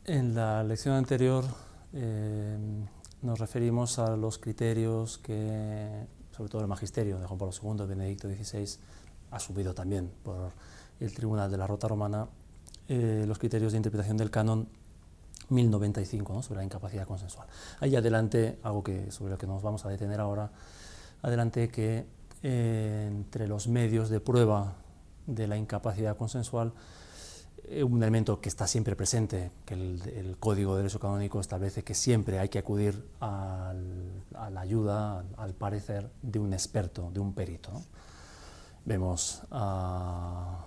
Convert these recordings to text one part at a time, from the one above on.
En la lección anterior nos referimos a los criterios que, sobre todo el magisterio de Juan Pablo II, Benedicto XVI, ha subido también por el Tribunal de la Rota Romana, los criterios de interpretación del canon 1095, ¿no?, sobre la incapacidad consensual. Ahí adelante, algo sobre lo que nos vamos a detener ahora, adelante que entre los medios de prueba de la incapacidad consensual, un elemento que está siempre presente, que el Código de Derecho Canónico establece que siempre hay que acudir a la ayuda, al parecer de un experto, de un perito, ¿no? Vemos a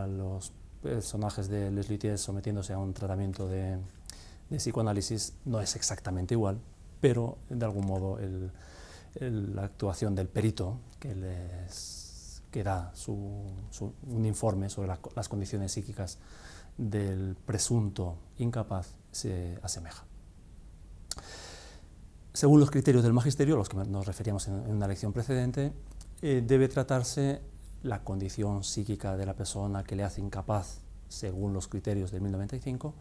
los personajes de Les Luthiers sometiéndose a un tratamiento de psicoanálisis. No es exactamente igual, pero de algún modo la actuación del perito que da un informe sobre las condiciones psíquicas del presunto incapaz se asemeja. Según los criterios del magisterio, a los que nos referíamos en una lección precedente, debe tratarse la condición psíquica de la persona que le hace incapaz, según los criterios del 1095,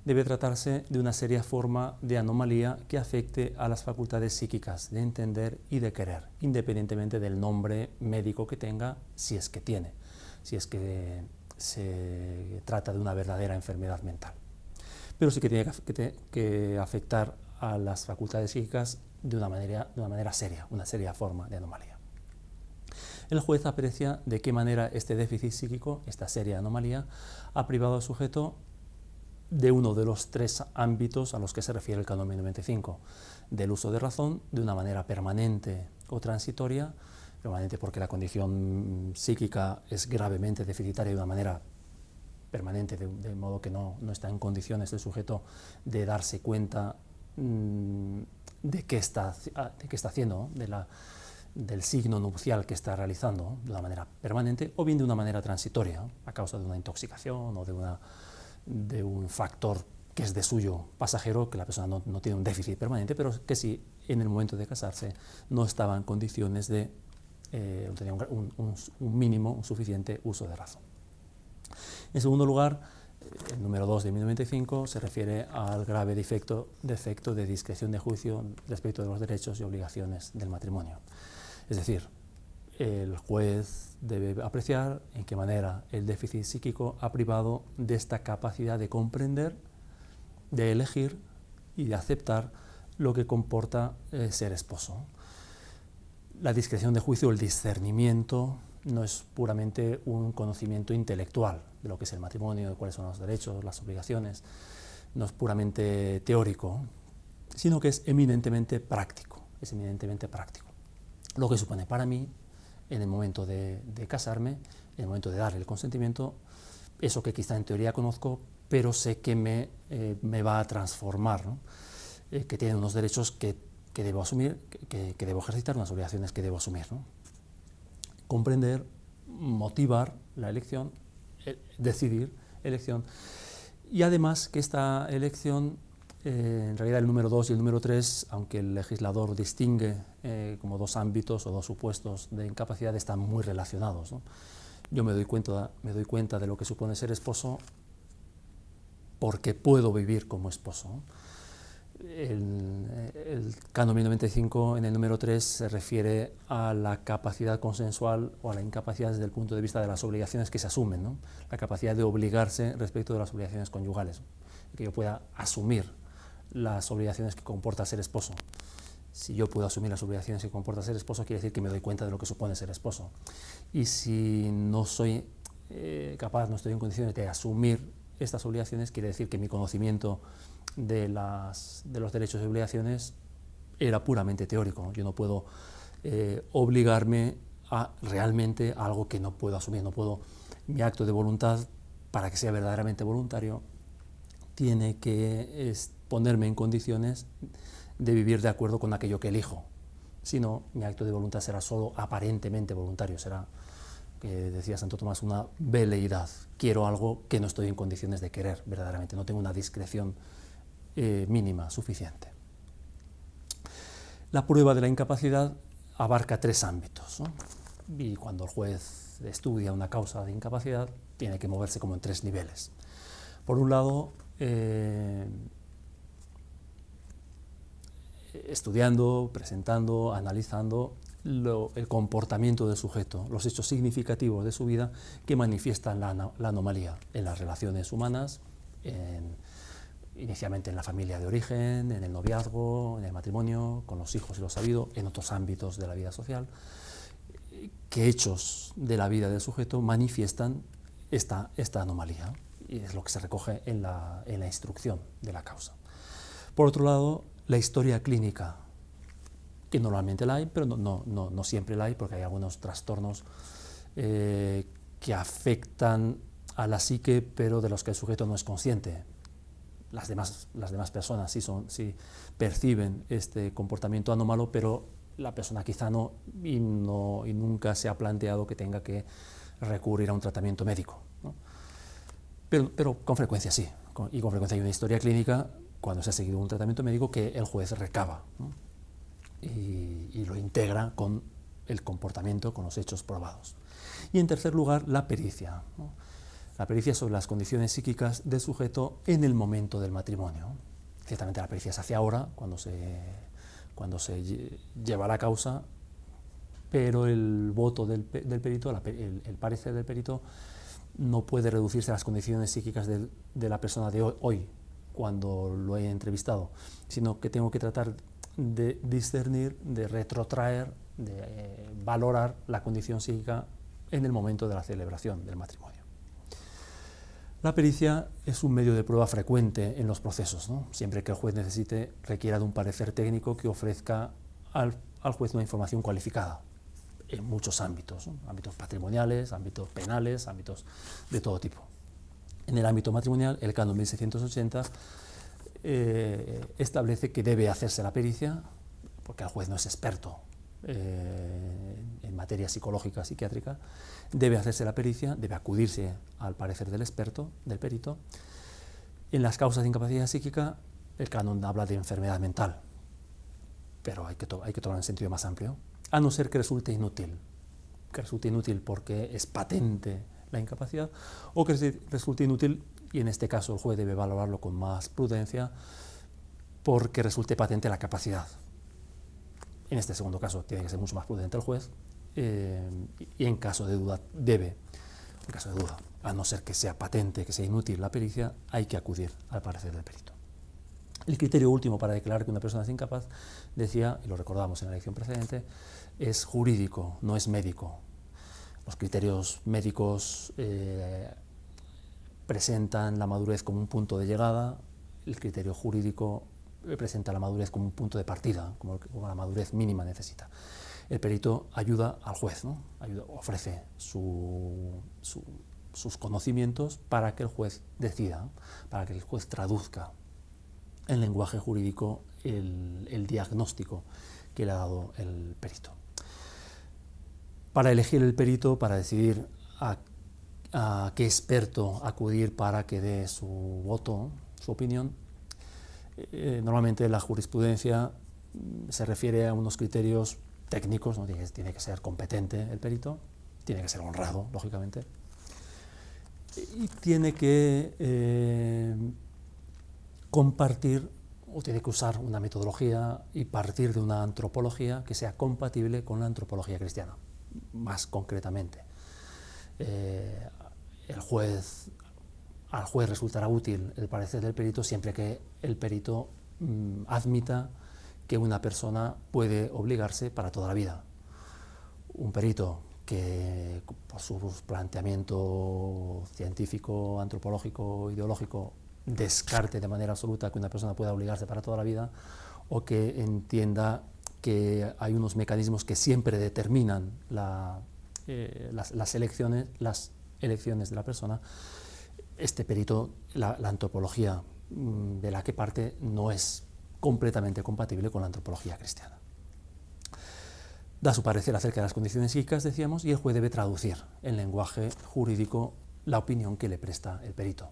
debe tratarse de una seria forma de anomalía que afecte a las facultades psíquicas de entender y de querer, independientemente del nombre médico que tenga, si es que tiene, si es que se trata de una verdadera enfermedad mental. Pero sí que tiene que afectar a las facultades psíquicas de una manera seria, una seria forma de anomalía. El juez aprecia de qué manera este déficit psíquico, esta seria anomalía, ha privado al sujeto de uno de los tres ámbitos a los que se refiere el canon 1095, del uso de razón de una manera permanente o transitoria, permanente porque la condición psíquica es gravemente deficitaria de una manera permanente, de modo que no está en condiciones el sujeto de darse cuenta de qué está haciendo, ¿no?, del signo nupcial que está realizando, ¿no?, de una manera permanente o bien de una manera transitoria, ¿no?, a causa de una intoxicación o de un factor que es de suyo pasajero, que la persona no tiene un déficit permanente, pero que sí, en el momento de casarse, no estaba en condiciones de tener un mínimo, un suficiente uso de razón. En segundo lugar, el número 2 de 1095 se refiere al grave defecto de discreción de juicio respecto de los derechos y obligaciones del matrimonio. Es decir, el juez debe apreciar en qué manera el déficit psíquico ha privado de esta capacidad de comprender, de elegir y de aceptar lo que comporta ser esposo. La discreción de juicio, el discernimiento, no es puramente un conocimiento intelectual de lo que es el matrimonio, de cuáles son los derechos, las obligaciones, no es puramente teórico, sino que es eminentemente práctico, Lo que supone para mí, en el momento de casarme, en el momento de dar el consentimiento, eso que quizá en teoría conozco, pero sé que me va a transformar, ¿no?, que tiene unos derechos que debo asumir, que debo ejercitar, unas obligaciones que debo asumir, ¿no? Comprender, motivar la elección, decidir elección, y además que esta elección, en realidad el número 2 y el número 3, aunque el legislador distingue como dos ámbitos o dos supuestos de incapacidad, están muy relacionados, ¿no? Yo me doy cuenta de lo que supone ser esposo porque puedo vivir como esposo, ¿no? El canon 1095 en el número 3 se refiere a la capacidad consensual o a la incapacidad desde el punto de vista de las obligaciones que se asumen, ¿no?, la capacidad de obligarse respecto de las obligaciones conyugales, ¿no?, que yo pueda asumir las obligaciones que comporta ser esposo. Si yo puedo asumir las obligaciones que comporta ser esposo, quiere decir que me doy cuenta de lo que supone ser esposo. Y si no soy capaz, no estoy en condiciones de asumir estas obligaciones, quiere decir que mi conocimiento de los derechos y obligaciones era puramente teórico. Yo no puedo obligarme realmente a algo que no puedo asumir. No puedo, mi acto de voluntad, para que sea verdaderamente voluntario, tiene que ponerme en condiciones de vivir de acuerdo con aquello que elijo. Si no, mi acto de voluntad será solo aparentemente voluntario, será, que decía Santo Tomás, una veleidad. Quiero algo que no estoy en condiciones de querer verdaderamente, no tengo una discreción mínima, suficiente. La prueba de la incapacidad abarca tres ámbitos, ¿no? Y cuando el juez estudia una causa de incapacidad, tiene que moverse como en tres niveles. Por un lado, estudiando, presentando, analizando el comportamiento del sujeto, los hechos significativos de su vida que manifiestan la anomalía en las relaciones humanas, inicialmente en la familia de origen, en el noviazgo, en el matrimonio, con los hijos y los habidos, en otros ámbitos de la vida social. ¿Qué hechos de la vida del sujeto manifiestan esta anomalía? Y es lo que se recoge en la instrucción de la causa. Por otro lado, la historia clínica, que normalmente la hay, pero no siempre la hay, porque hay algunos trastornos que afectan a la psique, pero de los que el sujeto no es consciente. Las demás personas sí perciben este comportamiento anómalo, pero la persona quizá no, y nunca se ha planteado que tenga que recurrir a un tratamiento médico, ¿no? Pero con frecuencia sí, y con frecuencia hay una historia clínica cuando se ha seguido un tratamiento médico que el juez recaba, ¿no? y lo integra con el comportamiento, con los hechos probados. Y en tercer lugar, la pericia, ¿no? La pericia sobre las condiciones psíquicas del sujeto en el momento del matrimonio. Ciertamente la pericia se hace ahora, cuando se lleva la causa, pero el voto del perito, el parecer del perito, no puede reducirse a las condiciones psíquicas de la persona de hoy, cuando lo he entrevistado, sino que tengo que tratar de discernir, de retrotraer, de valorar la condición psíquica en el momento de la celebración del matrimonio. La pericia es un medio de prueba frecuente en los procesos, ¿no? Siempre que el juez requiera de un parecer técnico que ofrezca al juez una información cualificada en muchos ámbitos, ¿no? Ámbitos patrimoniales, ámbitos penales, ámbitos de todo tipo. En el ámbito matrimonial, el Canon 1680 establece que debe hacerse la pericia, porque el juez no es experto en materia psicológica, psiquiátrica, debe hacerse la pericia, debe acudirse al parecer del experto, del perito. En las causas de incapacidad psíquica, el canon habla de enfermedad mental, pero hay que tomar en sentido más amplio, a no ser que resulte inútil porque es patente la incapacidad, o que resulte inútil, y en este caso el juez debe valorarlo con más prudencia, porque resulte patente la capacidad. En este segundo caso tiene que ser mucho más prudente el juez, y en caso de duda a no ser que sea patente, que sea inútil la pericia, hay que acudir al parecer del perito. El criterio último para declarar que una persona es incapaz, decía, y lo recordamos en la lección precedente, es jurídico, no es médico. Los criterios médicos presentan la madurez como un punto de llegada, el criterio jurídico presenta la madurez como un punto de partida, como la madurez mínima necesita. El perito ayuda al juez, ¿no? Ofrece sus conocimientos para que el juez decida, para que el juez traduzca en lenguaje jurídico el diagnóstico que le ha dado el perito. Para elegir el perito, para decidir a qué experto acudir para que dé su voto, su opinión, normalmente la jurisprudencia se refiere a unos criterios técnicos, ¿no? Tiene que ser competente el perito, tiene que ser honrado, lógicamente, y tiene que compartir, o tiene que usar una metodología y partir de una antropología que sea compatible con la antropología cristiana, más concretamente. Al juez resultará útil el parecer del perito siempre que el perito admita que una persona puede obligarse para toda la vida. Un perito que por su planteamiento científico, antropológico, ideológico, descarte de manera absoluta que una persona pueda obligarse para toda la vida, o que entienda que hay unos mecanismos que siempre determinan las elecciones de la persona, este perito, la antropología de la que parte no es completamente compatible con la antropología cristiana. Da su parecer acerca de las condiciones psíquicas, decíamos, y el juez debe traducir en lenguaje jurídico la opinión que le presta el perito.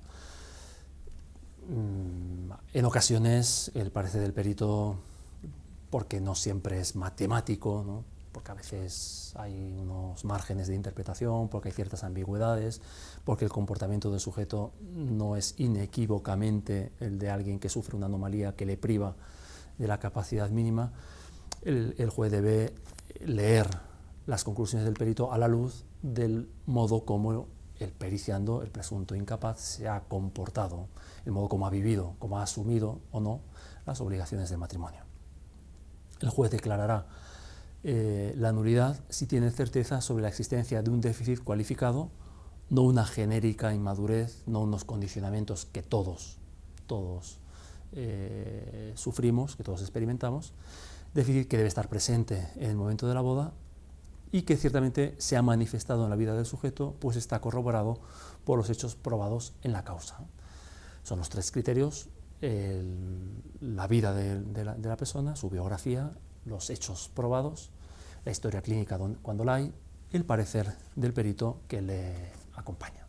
En ocasiones el parecer del perito, porque no siempre es matemático, ¿no? porque a veces hay unos márgenes de interpretación, porque hay ciertas ambigüedades, porque el comportamiento del sujeto no es inequívocamente el de alguien que sufre una anomalía que le priva de la capacidad mínima, el juez debe leer las conclusiones del perito a la luz del modo como el periciando, el presunto incapaz, se ha comportado, el modo como ha vivido, como ha asumido o no las obligaciones del matrimonio. El juez declarará la nulidad si tiene certeza sobre la existencia de un déficit cualificado, no una genérica inmadurez, no unos condicionamientos que todos sufrimos, que todos experimentamos, déficit que debe estar presente en el momento de la boda y que ciertamente se ha manifestado en la vida del sujeto, pues está corroborado por los hechos probados en la causa. Son los tres criterios: la vida de la persona, su biografía, los hechos probados, la historia clínica cuando la hay, el parecer del perito que le acompaña.